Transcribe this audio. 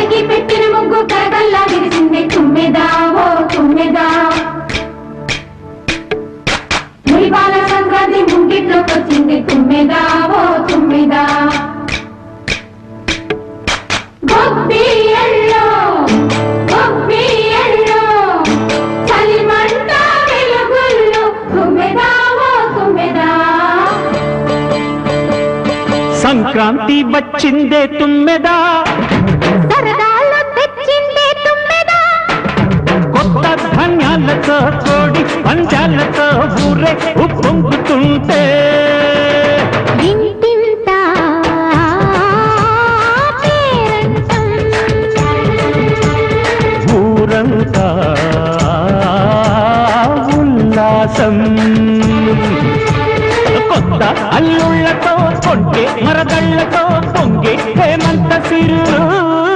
కలికి పెట్టిన ముగ్గు కరగల్లా విరిసింది తుమ్మెదా ఓ తుమ్మెదా మురిపాల సంక్రాంతి ముంగిట్లోకి వచ్చింది తుమ్మెదా ఓ తుమ్మెదా గొబ్బియల్లో గొబ్బియల్లో చలిమంట వెలుగుల్లో తుమ్మెదా ఓ తుమ్మెదా సంక్రాంతి వచ్చిందే తుమ్మెదా సరదాలు తెచ్చిందే తుమ్మెదా కొత్త ధాన్యాలతో కోడి పంజాలతో ఊరే ఉప్పొంగుతుంటే ఇంటింత పేరంటం ఊరంతా ఉల్లాసం కొత్త అల్లుళ్ళతో కొంటే మరదళ్ళతో